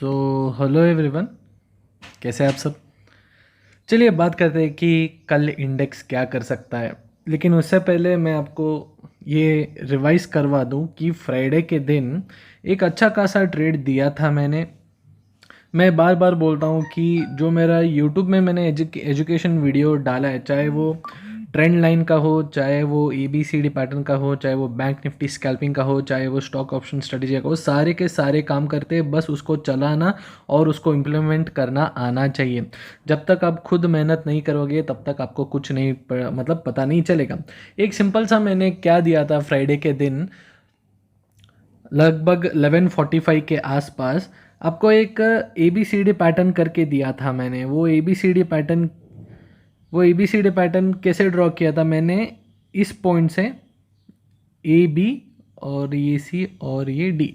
Hello everyone, कैसे हैं आप सब। चलिए बात करते हैं कि कल इंडेक्स क्या कर सकता है। लेकिन उससे पहले मैं आपको ये रिवाइज करवा दूं कि फ्राइडे के दिन एक अच्छा खासा ट्रेड दिया था मैंने। मैं बार बार बोलता हूँ कि जो मेरा यूट्यूब में मैंने एजुकेशन वीडियो डाला है, चाहे वो ट्रेंड लाइन का हो, चाहे वो ABCD पैटर्न का हो, चाहे वो बैंक निफ्टी स्कैल्पिंग का हो, चाहे वो स्टॉक ऑप्शन स्ट्रेटेजी का हो, सारे के सारे काम करते हैं। बस उसको चलाना और उसको इम्प्लीमेंट करना आना चाहिए। जब तक आप खुद मेहनत नहीं करोगे तब तक आपको कुछ नहीं मतलब पता नहीं चलेगा। एक सिंपल सा मैंने क्या दिया था फ्राइडे के दिन, लगभग 11:45 के आसपास आपको एक ABCD पैटर्न करके दिया था मैंने। वो ABCD पैटर्न कैसे ड्रॉ किया था मैंने, इस पॉइंट से AB और ये C और ये D,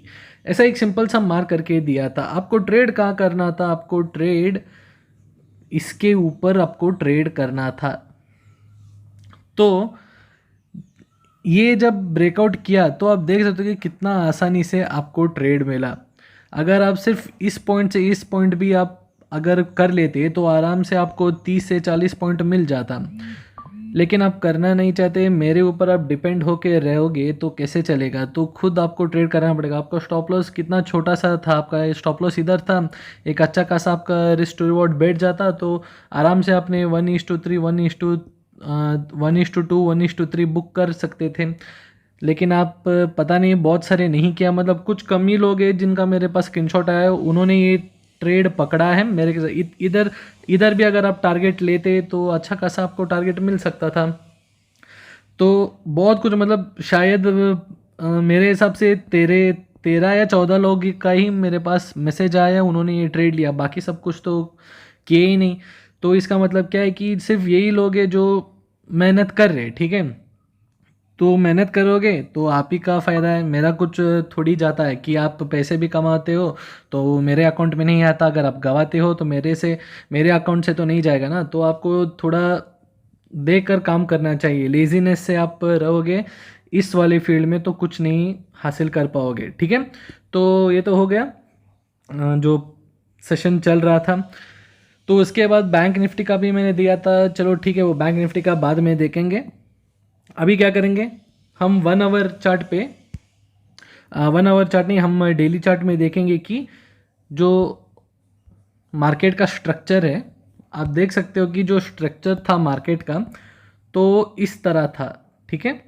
ऐसा एक सिंपल सा मार्क करके दिया था। आपको ट्रेड कहाँ करना था, आपको ट्रेड इसके ऊपर आपको ट्रेड करना था। तो ये जब ब्रेकआउट किया तो आप देख सकते हो कि कितना आसानी से आपको ट्रेड मिला। अगर आप सिर्फ इस पॉइंट से इस पॉइंट भी आप अगर कर लेते तो आराम से आपको 30 से 40 पॉइंट मिल जाता। लेकिन आप करना नहीं चाहते, मेरे ऊपर आप डिपेंड होके रहोगे तो कैसे चलेगा। तो खुद आपको ट्रेड करना पड़ेगा। आपका स्टॉप लॉस कितना छोटा सा था, आपका स्टॉप लॉस इधर था, एक अच्छा खासा आपका रिस्क टू रिवॉर्ड बैठ जाता तो आराम से आपने 1:3 1:2 1:3 बुक कर सकते थे। लेकिन आप पता नहीं बहुत सारे नहीं किया, मतलब कुछ कम ही लोग हैं जिनका मेरे पास स्क्रीनशॉट आया है, उन्होंने ये ट्रेड पकड़ा है मेरे के साथ। इधर इधर भी अगर आप टारगेट लेते तो अच्छा खासा आपको टारगेट मिल सकता था। तो बहुत कुछ, मतलब शायद मेरे हिसाब से 13 या 14 लोग का ही मेरे पास मैसेज आया, उन्होंने ये ट्रेड लिया, बाकी सब कुछ तो किए ही नहीं। तो इसका मतलब क्या है कि सिर्फ यही लोग हैं जो मेहनत कर रहे हैं, ठीक है। तो मेहनत करोगे तो आप ही का फ़ायदा है, मेरा कुछ थोड़ी जाता है कि आप पैसे भी कमाते हो तो मेरे अकाउंट में नहीं आता, अगर आप गवाते हो तो मेरे अकाउंट से तो नहीं जाएगा ना। तो आपको थोड़ा देख कर काम करना चाहिए। लेजीनेस से आप रहोगे इस वाले फील्ड में तो कुछ नहीं हासिल कर पाओगे, ठीक है। तो ये तो हो गया जो सेशन चल रहा था। तो उसके बाद बैंक निफ्टी का भी मैंने दिया था, चलो ठीक है, वो बैंक निफ्टी का बाद में देखेंगे। अभी क्या करेंगे, हम 1 आवर चार्ट पे 1 आवर चार्ट नहीं, हम डेली चार्ट में देखेंगे कि जो मार्केट का स्ट्रक्चर है, आप देख सकते हो कि जो स्ट्रक्चर था मार्केट का तो इस तरह था, ठीक है।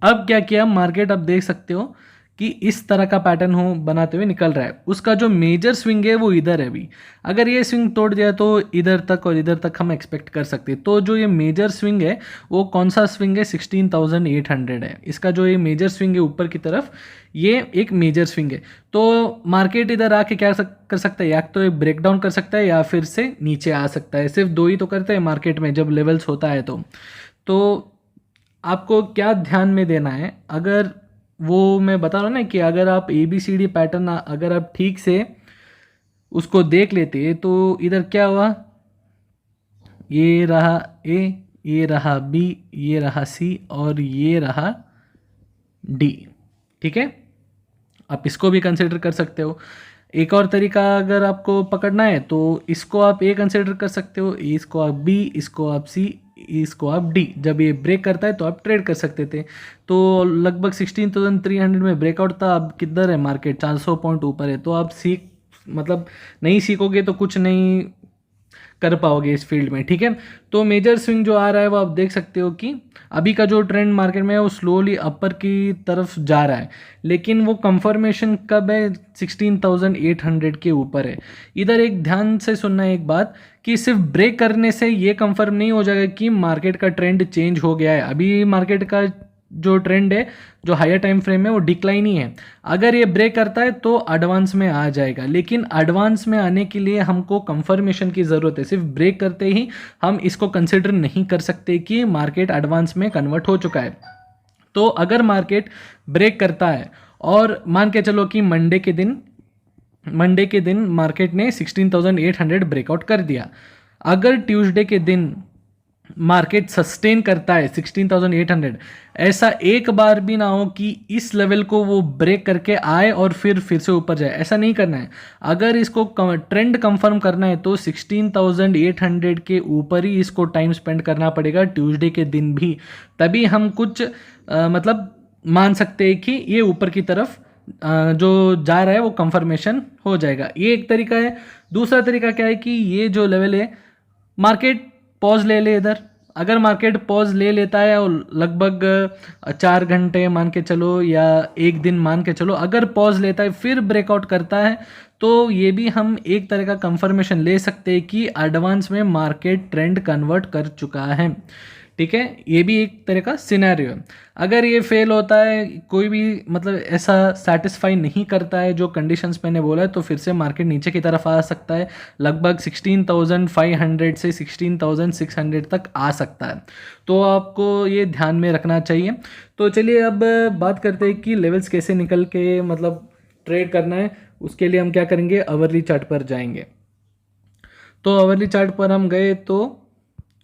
अब क्या किया मार्केट, आप देख सकते हो कि इस तरह का पैटर्न हो बनाते हुए निकल रहा है। उसका जो मेजर स्विंग है वो इधर है अभी। अगर ये स्विंग तोड़ दिया तो इधर तक और इधर तक हम एक्सपेक्ट कर सकते हैं। तो जो ये मेजर स्विंग है वो कौन सा स्विंग है, 16,800 है इसका जो ये मेजर स्विंग है ऊपर की तरफ, ये एक मेजर स्विंग है। तो मार्केट इधर आके क्या कर सकता है, या तो एक ब्रेक डाउन कर सकता है या फिर से नीचे आ सकता है। सिर्फ दो ही तो करते हैं मार्केट में जब लेवल्स होता है। तो आपको क्या ध्यान में देना है, अगर वो मैं बता रहा हूँ ना कि अगर आप ABCD पैटर्न अगर आप ठीक से उसको देख लेते तो इधर क्या हुआ, ये रहा A, ये रहा B, ये रहा C और ये रहा D, ठीक है। आप इसको भी कंसिडर कर सकते हो। एक और तरीका अगर आपको पकड़ना है तो इसको आप A कंसिडर कर सकते हो, इसको आप B, इसको आप C, इसको आप D। जब ये ब्रेक करता है तो आप ट्रेड कर सकते थे। तो लगभग 16,300 में ब्रेकआउट था। अब किधर है मार्केट, 400 पॉइंट ऊपर है। तो आप मतलब नहीं सीखोगे तो कुछ नहीं कर पाओगे इस फील्ड में, ठीक है। तो मेजर स्विंग जो आ रहा है वो आप देख सकते हो कि अभी का जो ट्रेंड मार्केट में है वो स्लोली अपर की तरफ जा रहा है। लेकिन वो कंफर्मेशन कब है, 16,800 के ऊपर है। इधर एक ध्यान से सुनना एक बात कि सिर्फ ब्रेक करने से ये कंफर्म नहीं हो जाएगा कि मार्केट का ट्रेंड चेंज हो गया है। अभी मार्केट का जो ट्रेंड है, जो हायर टाइम फ्रेम है वो डिक्लाइन ही है। अगर ये ब्रेक करता है तो एडवांस में आ जाएगा, लेकिन एडवांस में आने के लिए हमको कंफर्मेशन की ज़रूरत है। सिर्फ ब्रेक करते ही हम इसको कंसिडर नहीं कर सकते कि मार्केट एडवांस में कन्वर्ट हो चुका है। तो अगर मार्केट ब्रेक करता है और मान के चलो कि मंडे के दिन मार्केट ने 16,800 ब्रेकआउट कर दिया, अगर ट्यूसडे के दिन मार्केट सस्टेन करता है 16,800, ऐसा एक बार भी ना हो कि इस लेवल को वो ब्रेक करके आए और फिर से ऊपर जाए, ऐसा नहीं करना है। अगर इसको ट्रेंड कंफर्म करना है तो 16,800 के ऊपर ही इसको टाइम स्पेंड करना पड़ेगा, ट्यूसडे के दिन भी, तभी हम कुछ मतलब मान सकते हैं कि ये ऊपर की तरफ जो जा रहा है वो कंफर्मेशन हो जाएगा। ये एक तरीका है। दूसरा तरीका क्या है कि ये जो लेवल है मार्केट पॉज ले ले इधर। अगर मार्केट पॉज ले लेता है और लगभग 4 घंटे मान के चलो या एक दिन मान के चलो, अगर पॉज लेता है फिर ब्रेकआउट करता है तो ये भी हम एक तरह का कंफर्मेशन ले सकते हैं कि एडवांस में मार्केट ट्रेंड कन्वर्ट कर चुका है। ठीक है, ये भी एक तरह का सिनेरियो है। अगर ये फेल होता है, कोई भी मतलब ऐसा सेटिस्फाई नहीं करता है जो कंडीशंस मैंने बोला है, तो फिर से मार्केट नीचे की तरफ आ सकता है, लगभग 16,500 से 16,600 तक आ सकता है। तो आपको ये ध्यान में रखना चाहिए। तो चलिए अब बात करते हैं कि लेवल्स कैसे निकल के मतलब ट्रेड करना है। उसके लिए हम क्या करेंगे, आवरली चार्ट पर जाएंगे। तो आवरली चार्ट पर हम गए तो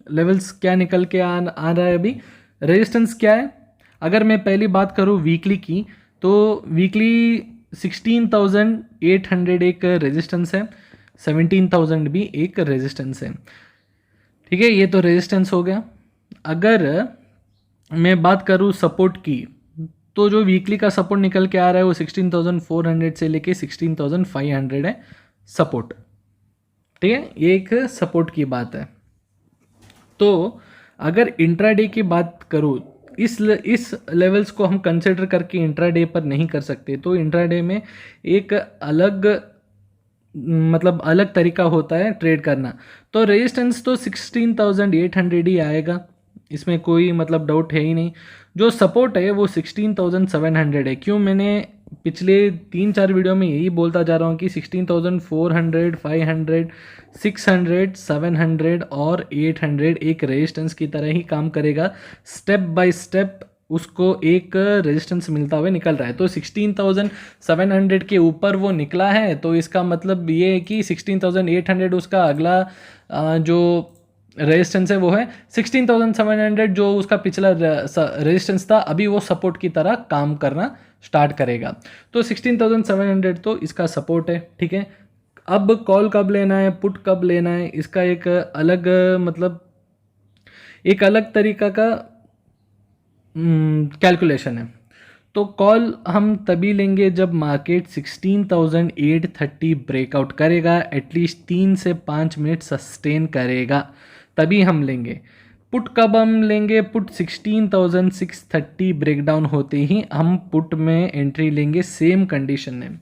लेवल्स क्या निकल के आ रहा है अभी, रेजिस्टेंस क्या है। अगर मैं पहली बात करूँ वीकली की, तो वीकली 16,800 एक रेजिस्टेंस है, 17,000 भी एक रेजिस्टेंस है। ठीक है, ये तो रेजिस्टेंस हो गया। अगर मैं बात करूँ सपोर्ट की, तो जो वीकली का सपोर्ट निकल के आ रहा है वो 16,400 से लेके 16,500 है सपोर्ट। ठीक है, ये एक सपोर्ट की बात है। तो अगर इंट्राडे की बात करूँ, इस लेवल्स को हम कंसिडर करके इंट्राडे पर नहीं कर सकते। तो इंट्राडे में एक अलग मतलब अलग तरीका होता है ट्रेड करना। तो रेजिस्टेंस तो 16,800 ही आएगा, इसमें कोई मतलब डाउट है ही नहीं। जो सपोर्ट है वो 16,700 है। क्यों, मैंने पिछले 3-4 वीडियो में यही बोलता जा रहा हूँ कि 16,400, 500, 600, 700 और 800 एक रेजिस्टेंस की तरह ही काम करेगा। स्टेप बाय स्टेप उसको एक रेजिस्टेंस मिलता हुआ निकल रहा है। तो 16,700 के ऊपर वो निकला है, तो इसका मतलब ये है कि 16,800 उसका अगला जो रेजिस्टेंस है वो है। 16,700 जो उसका पिछला रेजिस्टेंस था, अभी वो सपोर्ट की तरह काम करना स्टार्ट करेगा। तो 16,700 तो इसका सपोर्ट है। ठीक है, अब कॉल कब लेना है, पुट कब लेना है, इसका एक अलग मतलब एक अलग तरीका का कैलकुलेशन है। तो कॉल हम तभी लेंगे जब मार्केट 16,830 ब्रेकआउट करेगा, एटलीस्ट 3 से 5 मिनट सस्टेन करेगा, तभी हम लेंगे। पुट कब हम लेंगे, पुट 16,630 ब्रेकडाउन होते ही हम पुट में एंट्री लेंगे, सेम कंडीशन में।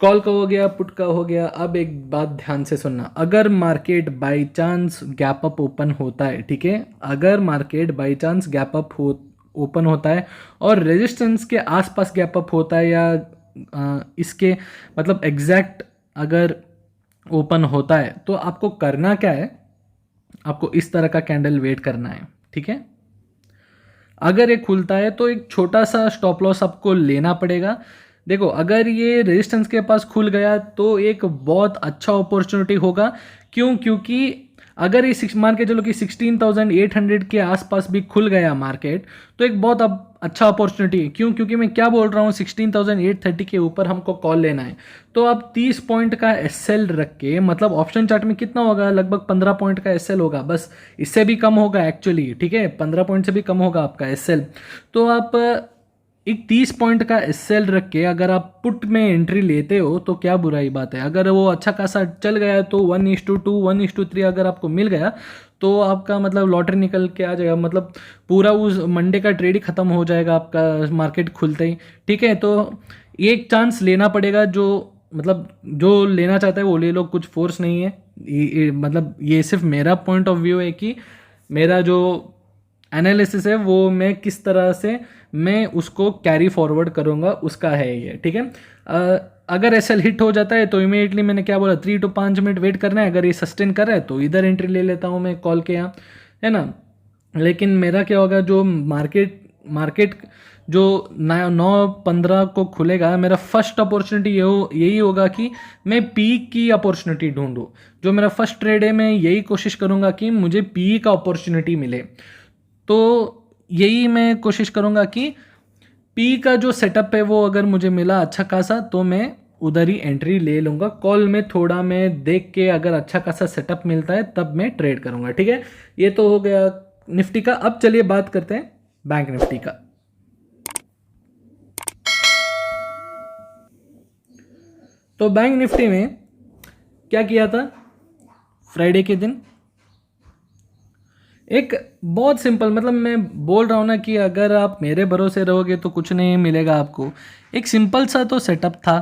कॉल का हो गया, पुट का हो गया। अब एक बात ध्यान से सुनना, अगर market by chance gap up open होता है, ठीक है, अगर market by chance gap up open होता है और रेजिस्टेंस के आसपास गैप अप होता है या इसके मतलब एग्जैक्ट अगर ओपन होता है, तो आपको करना क्या है, आपको इस तरह का कैंडल वेट करना है। ठीक है, अगर ये खुलता है तो एक छोटा सा स्टॉप लॉस आपको लेना पड़ेगा। देखो, अगर ये रेजिस्टेंस के पास खुल गया तो एक बहुत अच्छा अपॉर्चुनिटी होगा। क्यों, क्योंकि अगर ये मान के चलो कि 16,800 के आसपास भी खुल गया मार्केट, तो एक बहुत अच्छा अपॉर्चुनिटी है। क्यों, क्योंकि मैं क्या बोल रहा हूँ, 16,830 के ऊपर हमको कॉल लेना है। तो आप 30 पॉइंट का एसएल रख के, मतलब ऑप्शन चार्ट में कितना होगा, लगभग 15 पॉइंट का एसएल होगा, बस इससे भी कम होगा एक्चुअली। ठीक है, 15 पॉइंट से भी कम होगा आपका एसएल। तो आप एक 30 पॉइंट का एसएल रख के अगर आप पुट में एंट्री लेते हो तो क्या बुराई बात है। अगर वो अच्छा खासा चल गया तो 1:2, 1:3 अगर आपको मिल गया तो आपका मतलब लॉटरी निकल के आ जाएगा, मतलब पूरा उस मंडे का ट्रेड ही खत्म हो जाएगा आपका मार्केट खुलते ही। ठीक है, तो एक चांस लेना पड़ेगा, जो मतलब जो लेना चाहता है वो ले लो, कुछ फोर्स नहीं है। मतलब ये सिर्फ मेरा पॉइंट ऑफ व्यू है कि मेरा जो एनालिसिस है वो मैं किस तरह से मैं उसको कैरी फॉरवर्ड करूँगा उसका है ये। ठीक है, अगर एसएल हिट हो जाता है तो इमीडिएटली मैंने क्या बोला, 3 to 5 मिनट वेट करना है। अगर ये सस्टेन कर रहा है तो इधर एंट्री ले लेता हूँ मैं कॉल के यहाँ, है ना। लेकिन मेरा क्या होगा, जो मार्केट जो 9:15 को खुलेगा, मेरा फर्स्ट अपॉर्चुनिटी यही होगा कि मैं पीक की अपॉर्चुनिटी ढूंढूं। जो मेरा फर्स्ट ट्रेड है, मैं यही कोशिश करूंगा कि मुझे पी का अपॉर्चुनिटी मिले। तो यही मैं कोशिश करूंगा कि पी का जो सेटअप है वो अगर मुझे मिला अच्छा खासा, तो मैं उधर ही एंट्री ले लूँगा। कॉल में थोड़ा मैं देख के अगर अच्छा खासा सेटअप मिलता है तब मैं ट्रेड करूँगा। ठीक है, ये तो हो गया निफ्टी का। अब चलिए बात करते हैं बैंक निफ्टी का। तो बैंक निफ्टी में क्या किया था फ्राइडे के दिन? एक बहुत सिंपल, मतलब मैं बोल रहा हूँ ना कि अगर आप मेरे भरोसे रहोगे तो कुछ नहीं मिलेगा आपको। एक सिंपल सा तो सेटअप था,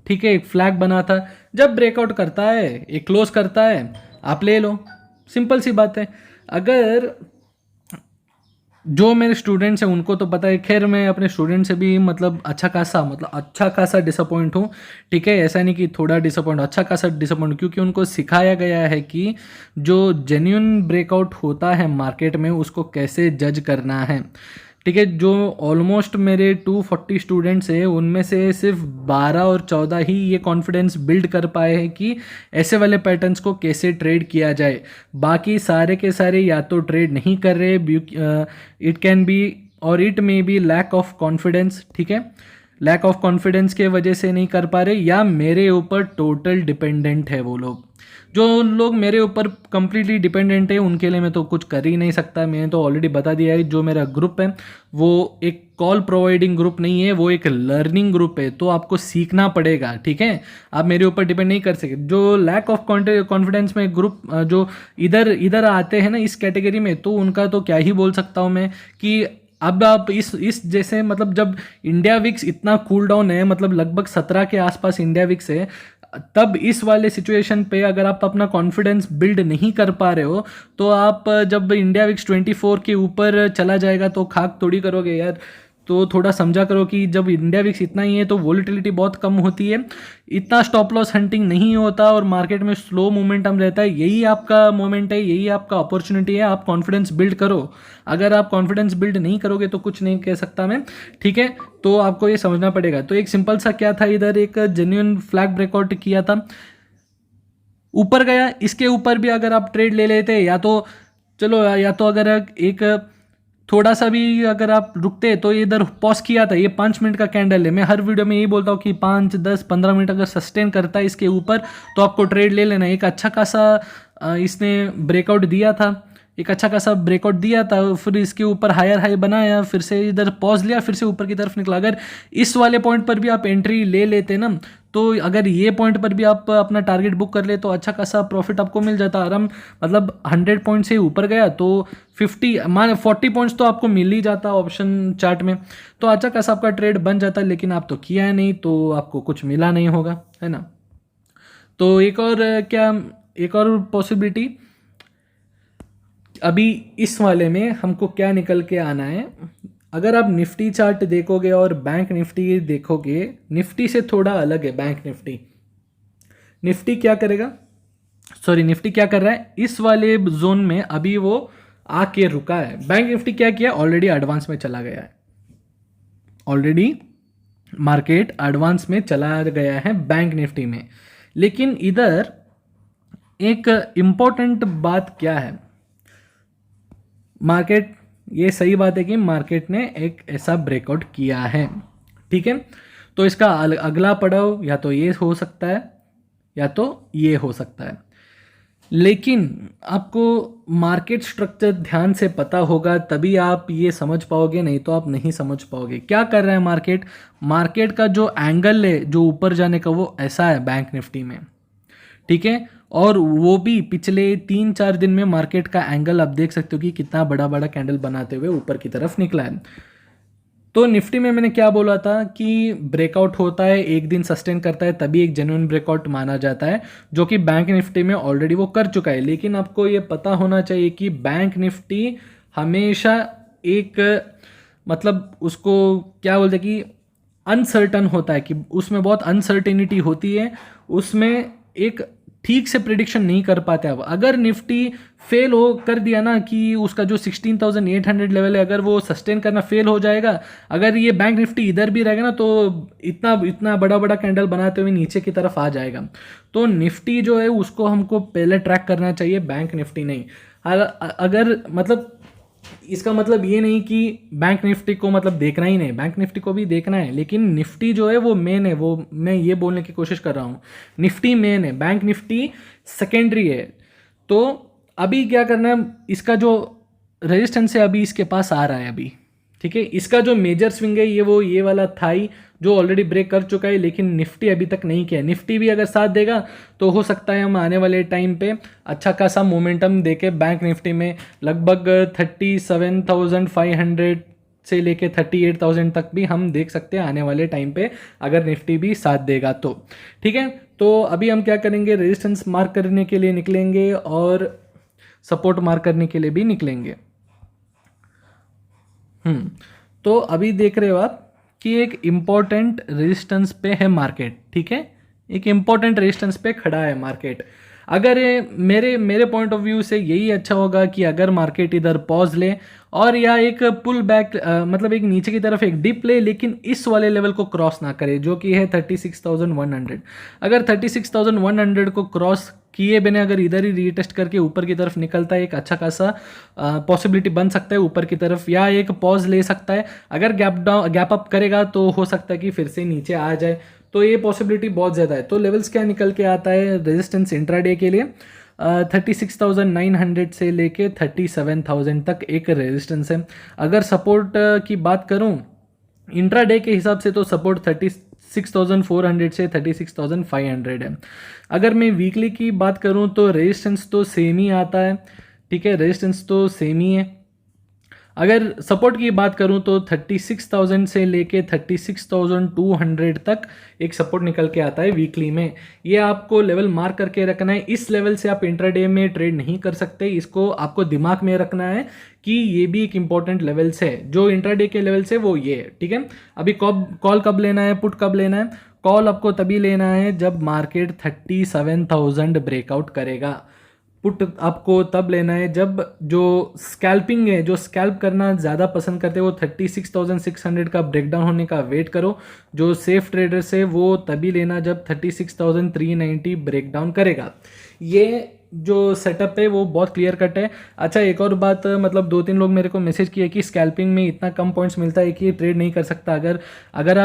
ठीक है, एक फ्लैग बना था। जब ब्रेकआउट करता है, एक क्लोज करता है, आप ले लो, सिंपल सी बात है। अगर जो मेरे स्टूडेंट्स हैं उनको तो पता है, खैर मैं अपने स्टूडेंट से भी मतलब अच्छा खासा डिसअपॉइंट हूँ। ठीक है, ऐसा नहीं कि थोड़ा डिसअपॉइंट, अच्छा खासा डिसअपॉइंट, क्योंकि उनको सिखाया गया है कि जो जेन्युइन ब्रेकआउट होता है मार्केट में उसको कैसे जज करना है। ठीक है, जो ऑलमोस्ट मेरे 240 स्टूडेंट्स हैं उनमें से सिर्फ 12 और 14 ही ये कॉन्फिडेंस बिल्ड कर पाए हैं कि ऐसे वाले पैटर्न्स को कैसे ट्रेड किया जाए। बाकी सारे के सारे या तो ट्रेड नहीं कर रहे, इट कैन बी और it may be lack of confidence. ठीक है, लैक ऑफ कॉन्फिडेंस के वजह से नहीं कर पा रहे, या मेरे ऊपर टोटल डिपेंडेंट है वो लोग। जो लोग मेरे ऊपर कंप्लीटली डिपेंडेंट है उनके लिए मैं तो कुछ कर ही नहीं सकता। मैंने तो ऑलरेडी बता दिया है, जो मेरा ग्रुप है वो एक कॉल प्रोवाइडिंग ग्रुप नहीं है, वो एक लर्निंग ग्रुप है। तो आपको सीखना पड़ेगा, ठीक है, आप मेरे ऊपर डिपेंड नहीं कर सकते। जो लैक ऑफ कॉन्फिडेंस में ग्रुप जो इधर इधर आते हैं ना इस कैटेगरी में, तो उनका तो क्या ही बोल सकता हूँ मैं कि अब आप इस जैसे, मतलब जब इंडिया विक्स इतना कूल डाउन है, मतलब लगभग 17 के आसपास इंडिया विक्स है, तब इस वाले सिचुएशन पे अगर आप अपना कॉन्फिडेंस बिल्ड नहीं कर पा रहे हो, तो आप जब इंडिया विक्स 24 के ऊपर चला जाएगा तो खाक थोड़ी करोगे यार। तो थोड़ा समझा करो कि जब इंडिया विक्स इतना ही है तो वोलेटिलिटी बहुत कम होती है, इतना स्टॉप लॉस हंटिंग नहीं होता और मार्केट में स्लो मोमेंटम रहता है। यही आपका मोमेंट है, यही आपका अपॉर्चुनिटी है, आप कॉन्फिडेंस बिल्ड करो। अगर आप कॉन्फिडेंस बिल्ड नहीं करोगे तो कुछ नहीं कह सकता मैं, ठीक है, तो आपको ये समझना पड़ेगा। तो एक सिंपल सा क्या था, इधर एक जेन्युइन फ्लैग ब्रेकआउट किया था, ऊपर गया। इसके ऊपर भी अगर आप ट्रेड ले लेते, या तो चलो, या तो अगर एक थोड़ा सा भी अगर आप रुकते तो ये इधर पॉज किया था। ये 5 मिनट का कैंडल है, मैं हर वीडियो में यही बोलता हूँ कि 5, 10, 15 मिनट अगर सस्टेन करता है इसके ऊपर तो आपको ट्रेड ले लेना। एक अच्छा खासा इसने ब्रेकआउट दिया था, एक अच्छा खासा ब्रेकआउट दिया था, फिर इसके ऊपर हायर हाई बनाया, फिर से इधर पॉज लिया, फिर से ऊपर की तरफ निकला। अगर इस वाले पॉइंट पर भी आप एंट्री ले लेते ना, तो अगर ये पॉइंट पर भी आप अपना टारगेट बुक कर ले तो अच्छा खासा प्रॉफिट आपको मिल जाता आराम। मतलब 100 पॉइंट से ऊपर गया तो 40 पॉइंट्स तो आपको मिल ही जाता ऑप्शन चार्ट में, तो अच्छा खासा आपका ट्रेड बन जाता। लेकिन आप तो किया है नहीं, तो आपको कुछ मिला नहीं होगा, है ना। तो एक और पॉसिबिलिटी अभी इस वाले में हमको क्या निकल के आना है। अगर आप निफ्टी चार्ट देखोगे और बैंक निफ्टी देखोगे, निफ्टी से थोड़ा अलग है बैंक निफ्टी। निफ्टी क्या करेगा, सॉरी, निफ्टी क्या कर रहा है इस वाले जोन में, अभी वो आके रुका है। बैंक निफ्टी क्या किया, ऑलरेडी एडवांस में चला गया है, ऑलरेडी मार्केट एडवांस में चला गया है बैंक निफ्टी में। लेकिन इधर एक इंपॉर्टेंट बात क्या है, मार्केट, ये सही बात है कि मार्केट ने एक ऐसा ब्रेकआउट किया है, ठीक है, तो इसका अगला पड़ाव या तो ये हो सकता है या तो ये हो सकता है। लेकिन आपको मार्केट स्ट्रक्चर ध्यान से पता होगा तभी आप ये समझ पाओगे, नहीं तो आप नहीं समझ पाओगे। क्या कर रहा है मार्केट, मार्केट का जो एंगल है जो ऊपर जाने का वो ऐसा है बैंक निफ्टी में, ठीक है, और वो भी पिछले 3-4 दिन में मार्केट का एंगल आप देख सकते हो कि कितना बड़ा बड़ा कैंडल बनाते हुए ऊपर की तरफ निकला है। तो निफ्टी में मैंने क्या बोला था कि ब्रेकआउट होता है, एक दिन सस्टेन करता है, तभी एक जेन्युइन ब्रेकआउट माना जाता है, जो कि बैंक निफ्टी में ऑलरेडी वो कर चुका है। लेकिन आपको ये पता होना चाहिए कि बैंक निफ्टी हमेशा एक, मतलब उसको क्या बोलते हैं कि अनसर्टन होता है, कि उसमें बहुत अनसर्टेनिटी होती है, उसमें एक ठीक से प्रिडिक्शन नहीं कर पाते। अब अगर निफ्टी फेल हो कर दिया ना कि उसका जो 16,800 लेवल है अगर वो सस्टेन करना फेल हो जाएगा, अगर ये बैंक निफ्टी इधर भी रहेगा ना तो इतना इतना बड़ा बड़ा कैंडल बनाते हुए नीचे की तरफ आ जाएगा। तो निफ्टी जो है उसको हमको पहले ट्रैक करना चाहिए, बैंक निफ्टी नहीं। अगर मतलब इसका मतलब ये नहीं कि बैंक निफ्टी को मतलब देखना ही नहीं, बैंक निफ्टी को भी देखना है, लेकिन निफ्टी जो है वो मेन है, वो मैं ये बोलने की कोशिश कर रहा हूँ। निफ्टी मेन है, बैंक निफ्टी सेकेंडरी है। तो अभी क्या करना है, इसका जो रेजिस्टेंस है अभी इसके पास आ रहा है अभी, ठीक है। इसका जो मेजर स्विंग है ये वाला थाई जो ऑलरेडी ब्रेक कर चुका है, लेकिन निफ्टी अभी तक नहीं किया। निफ्टी भी अगर साथ देगा तो हो सकता है हम आने वाले टाइम पे अच्छा खासा मोमेंटम देके बैंक निफ्टी में लगभग 37,500 से लेके 38,000 तक भी हम देख सकते हैं आने वाले टाइम पे, अगर निफ्टी भी साथ देगा तो, ठीक है। तो अभी हम क्या करेंगे, रेजिस्टेंस मार्क करने के लिए निकलेंगे और सपोर्ट मार्क करने के लिए भी निकलेंगे। तो अभी देख रहे हो आप कि एक इम्पॉर्टेंट रेजिस्टेंस पे है मार्केट, ठीक है, एक इम्पॉर्टेंट रेजिस्टेंस पे खड़ा है मार्केट। अगर मेरे पॉइंट ऑफ व्यू से यही अच्छा होगा कि अगर मार्केट इधर पॉज ले और या एक पुल बैक मतलब एक नीचे की तरफ एक डिप ले, लेकिन इस वाले लेवल को क्रॉस ना करे जो कि है 36,100। अगर 36,100 को क्रॉस किए बिना अगर इधर ही रीटेस्ट करके ऊपर की तरफ निकलता है, एक अच्छा खासा पॉसिबिलिटी बन सकता है ऊपर की तरफ, या एक पॉज ले सकता है। अगर गैप अप करेगा तो हो सकता है कि फिर से नीचे आ जाए, तो ये पॉसिबिलिटी बहुत ज़्यादा है। तो लेवल्स क्या निकल के आता है रेजिस्टेंस इंट्राडे के लिए, 36,900 से लेके 37,000 तक एक रेजिस्टेंस है। अगर सपोर्ट की बात करूं इंट्राडे के हिसाब से तो सपोर्ट 36,400 से 36,500 है। अगर मैं वीकली की बात करूं तो रेजिस्टेंस तो सेम ही आता है, ठीक है, रेजिस्टेंस तो सेम ही है। अगर सपोर्ट की बात करूं तो 36,000 से लेके 36,200 तक एक सपोर्ट निकल के आता है वीकली में। ये आपको लेवल मार्क करके रखना है। इस लेवल से आप इंट्राडे में ट्रेड नहीं कर सकते, इसको आपको दिमाग में रखना है कि ये भी एक इंपॉर्टेंट लेवल्स है। जो इंट्राडे के लेवल से वो ये है, ठीक है। अभी कॉल कब लेना है, पुट कब लेना है? कॉल आपको तभी लेना है जब मार्केट 37,000 ब्रेकआउट करेगा। पुट आपको तब लेना है जब जो स्कैल्पिंग है, जो स्कैल्प करना ज़्यादा पसंद करते हैं, वो 36,600 का ब्रेकडाउन होने का वेट करो। जो सेफ ट्रेडर्स है वो तभी लेना जब 36,390 ब्रेकडाउन करेगा। ये जो सेटअप है वो बहुत क्लियर कट है। अच्छा, एक और बात, मतलब 2-3 लोग मेरे को मैसेज किए कि स्कैल्पिंग में इतना कम पॉइंट्स मिलता है कि ट्रेड नहीं कर सकता। अगर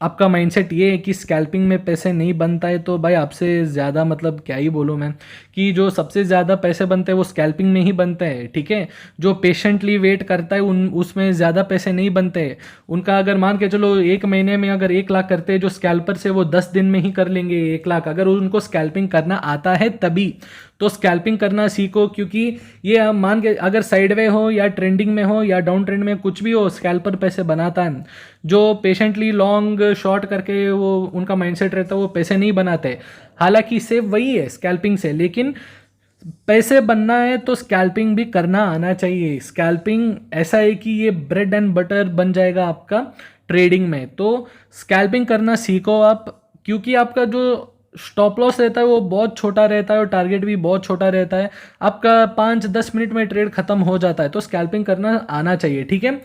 आपका माइंडसेट ये है कि स्कैल्पिंग में पैसे नहीं बनता है तो भाई आपसे ज़्यादा मतलब क्या ही बोलूँ मैं, कि जो सबसे ज़्यादा पैसे बनते हैं वो स्कैल्पिंग में ही बनते हैं, ठीक है। जो पेशेंटली वेट करता है उसमें ज़्यादा पैसे नहीं बनते हैं। उनका अगर मान के चलो 1 महीने में अगर 1 लाख करते हैं, जो स्कैल्पर से वो 10 दिन में ही कर लेंगे 1 लाख। अगर उनको स्कैल्पिंग करना आता है तभी तो स्कैल्पिंग करना सीखो, क्योंकि ये मान के अगर साइडवे हो या ट्रेंडिंग में हो या डाउन ट्रेंड में कुछ भी हो, स्कैल्पर पैसे बनाता है। जो पेशेंटली लॉन्ग शॉर्ट करके वो उनका माइंडसेट रहता है वो पैसे नहीं बनाते। हालांकि सेव वही है स्कैल्पिंग से, लेकिन पैसे बनना है तो स्कैल्पिंग भी करना आना चाहिए। स्कैल्पिंग ऐसा है कि ये ब्रेड एंड बटर बन जाएगा आपका ट्रेडिंग में। तो स्कैल्पिंग करना सीखो आप, क्योंकि आपका जो स्टॉप लॉस रहता है वो बहुत छोटा रहता है और टारगेट भी बहुत छोटा रहता है। आपका 5-10 मिनट में ट्रेड खत्म हो जाता है। तो स्कैल्पिंग करना आना चाहिए, ठीक है।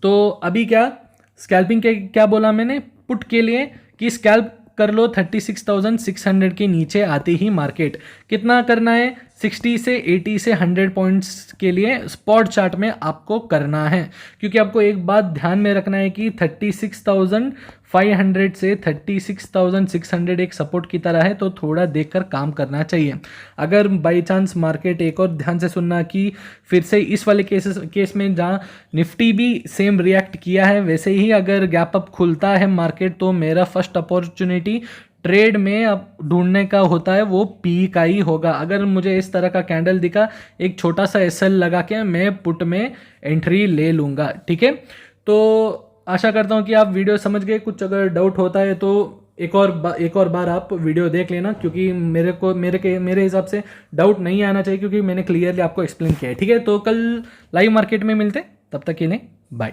तो अभी क्या स्कैल्पिंग के क्या बोला मैंने, पुट के लिए कि स्कैल्प कर लो 36,600 के नीचे आती ही मार्केट। कितना करना है, 60 से 80 से 100 पॉइंट्स के लिए स्पॉट चार्ट में आपको करना है। क्योंकि आपको एक बात ध्यान में रखना है कि 36,500 से 36,600 एक सपोर्ट की तरह है, तो थोड़ा देखकर काम करना चाहिए। अगर बाई चांस मार्केट, एक और ध्यान से सुनना कि फिर से इस वाले केस में जहाँ निफ्टी भी सेम रिएक्ट किया है वैसे ही अगर गैप अप खुलता है मार्केट, तो मेरा फर्स्ट अपॉर्चुनिटी ट्रेड में अब ढूंढने का होता है वो पी का ही होगा। अगर मुझे इस तरह का कैंडल दिखा, एक छोटा सा एसएल लगा के मैं पुट में एंट्री ले लूँगा, ठीक है। तो आशा करता हूँ कि आप वीडियो समझ गए। कुछ अगर डाउट होता है तो एक और बार आप वीडियो देख लेना, क्योंकि मेरे हिसाब से डाउट नहीं आना चाहिए, क्योंकि मैंने क्लियरली आपको एक्सप्लेन किया है, ठीक है। तो कल लाइव मार्केट में मिलते, तब तक के लिए बाय।